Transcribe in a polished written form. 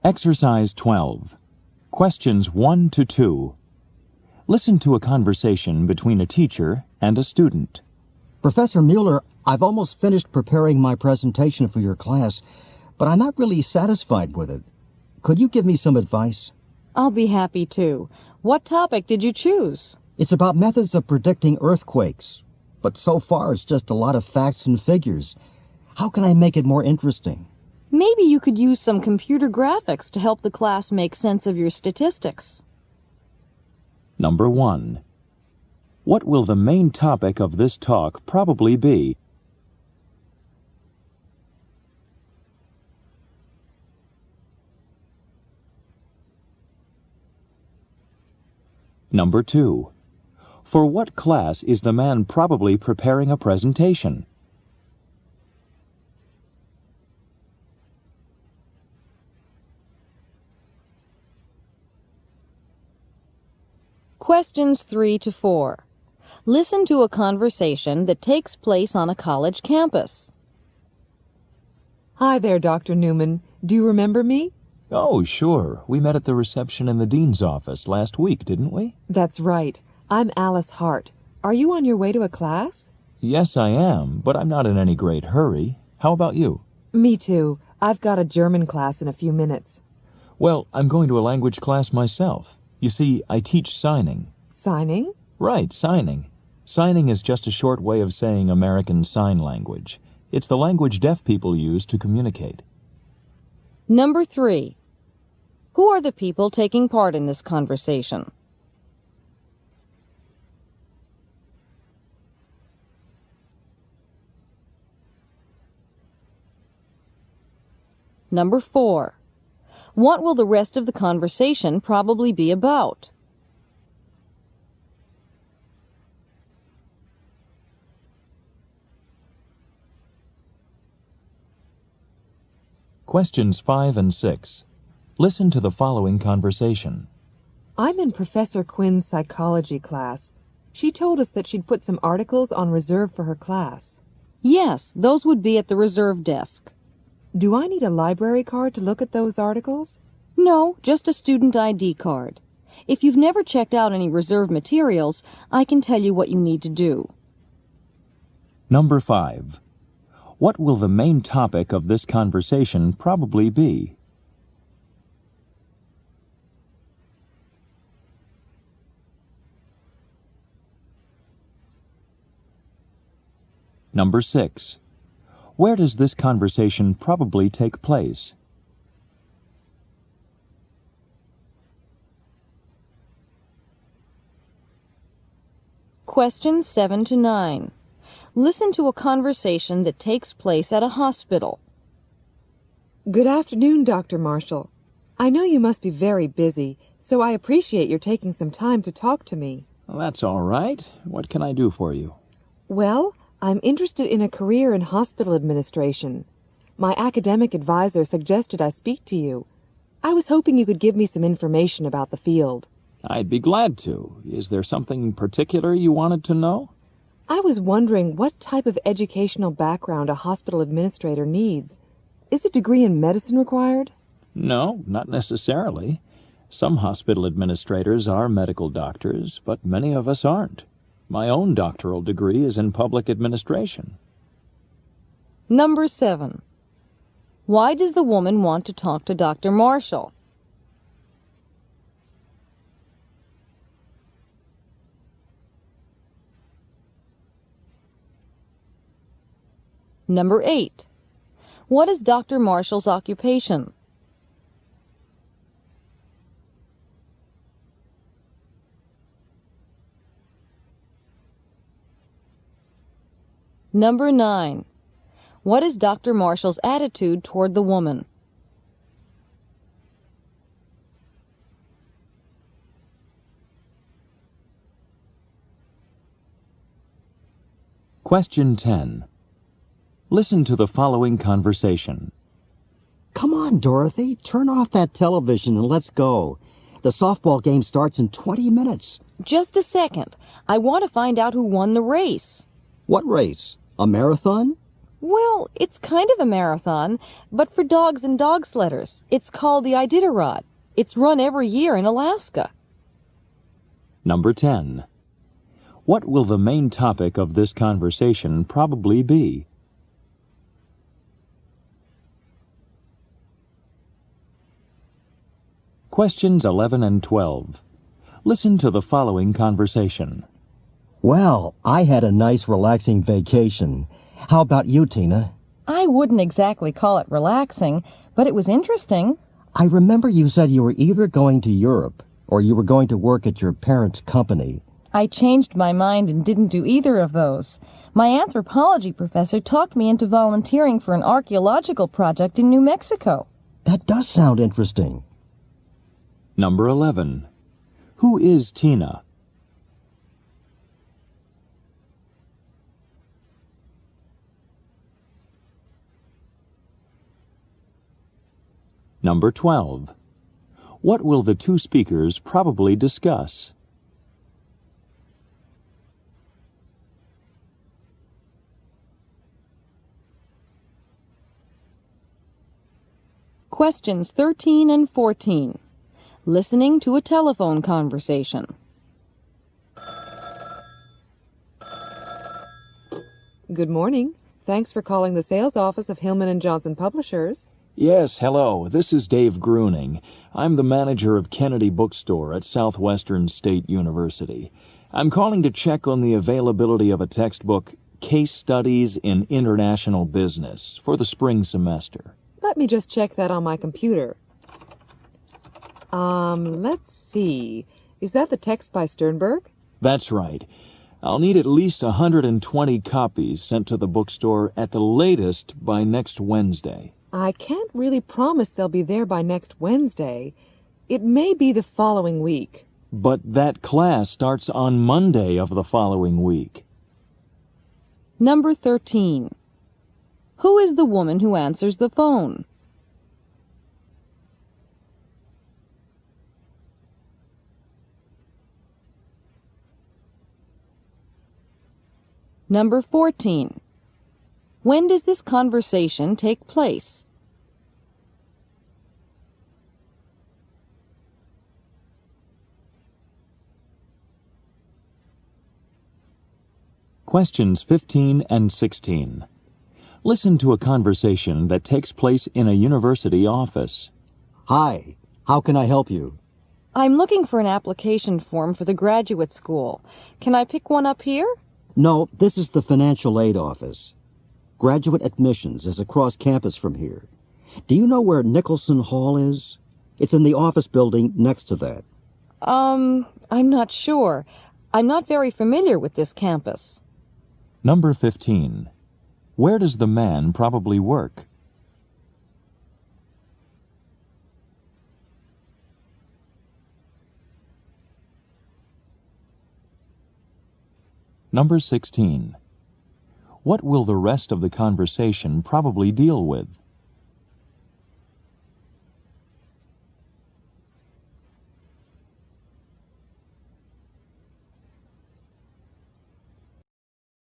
Exercise 12. Questions 1 to 2. Listen to a conversation between a teacher and a student. Professor Mueller, I've almost finished preparing my presentation for your class, but I'm not really satisfied with it. Could you give me some advice? I'll be happy to. What topic did you choose? It's about methods of predicting earthquakes, but so far it's just a lot of facts and figures. How can I make it more interesting? Maybe you could use some computer graphics to help the class make sense of your statistics. Number 1. What will the main topic of this talk probably be? Number 2. For what class is the man probably preparing a presentation? Questions 3 to 4. Listen to a conversation that takes place on a college campus. Hi there, Dr. Newman. Do you remember me? Oh, sure. We met at the reception in the dean's office last week, didn't we? That's right. I'm Alice Hart. Are you on your way to a class? Yes, I am, but I'm not in any great hurry. How about you? Me too. I've got a German class in a few minutes. Well, I'm going to a language class myself. You see, I teach signing. Signing? Right, signing. Signing is just a short way of saying American Sign Language. It's the language deaf people use to communicate. Number 3. Who are the people taking part in this conversation? Number 4. What will the rest of the conversation probably be about? Questions 5 and 6. Listen to the following conversation. I'm in Professor Quinn's psychology class. She told us that she'd put some articles on reserve for her class. Yes, those would be at the reserve desk. Do I need a library card to look at those articles? No, just a student ID card. If you've never checked out any reserve materials, I can tell you what you need to do. Number 5. What will the main topic of this conversation probably be? Number 6. Where does this conversation probably take place? Questions 7 to 9. Listen to a conversation that takes place at a hospital. Good afternoon, Dr. Marshall. I know you must be very busy, so I appreciate your taking some time to talk to me. Well, that's all right. What can I do for you? Well, I'm interested in a career in hospital administration. My academic advisor suggested I speak to you. I was hoping you could give me some information about the field. I'd be glad to. Is there something particular you wanted to know? I was wondering what type of educational background a hospital administrator needs. Is a degree in medicine required? No, not necessarily. Some hospital administrators are medical doctors, but many of us aren't. My own doctoral degree is in public administration. Number 7. Why does the woman want to talk to Dr. Marshall? Number 8. What is Dr. Marshall's occupation? Number 9. What is Dr. Marshall's attitude toward the woman? Question 10. Listen to the following conversation. Come on, Dorothy. Turn off that television and let's go. The softball game starts in 20 minutes. Just a second. I want to find out who won the race. What race? A marathon? Well, it's kind of a marathon, but for dogs and dog sledders. It's called the Iditarod. It's run every year in Alaska. Number 10. What will the main topic of this conversation probably be? Questions 11 and 12. Listen to the following conversation. Well, I had a nice relaxing vacation. How about you, Tina? I wouldn't exactly call it relaxing, but it was interesting. I remember you said you were either going to Europe or you were going to work at your parents' company. I changed my mind and didn't do either of those. My anthropology professor talked me into volunteering for an archaeological project in New Mexico. That does sound interesting. Number 11. Who is Tina? Number 12. What will the two speakers probably discuss? Questions 13 and 14. Listening to a telephone conversation. Good morning. Thanks for calling the sales office of Hillman & Johnson Publishers. Yes, hello. This is Dave Gruning. I'm the manager of Kennedy Bookstore at Southwestern State University. I'm calling to check on the availability of a textbook, Case Studies in International Business, for the spring semester. Let me just check that on my computer. Let's see. Is that the text by Sternberg? That's right. I'll need at least 120 copies sent to the bookstore at the latest by next Wednesday. I can't really promise they'll be there by next Wednesday. It may be the following week. But that class starts on Monday of the following week. Number 13. Who is the woman who answers the phone? Number 14. When does this conversation take place? Questions 15 and 16. Listen to a conversation that takes place in a university office. Hi, how can I help you? I'm looking for an application form for the graduate school. Can I pick one up here? No, this is the financial aid office. Graduate admissions is across campus from here. Do you know where Nicholson Hall is? It's in the office building next to that. I'm not sure. I'm not very familiar with this campus. Number 15. Where does the man probably work? Number 16. What will the rest of the conversation probably deal with?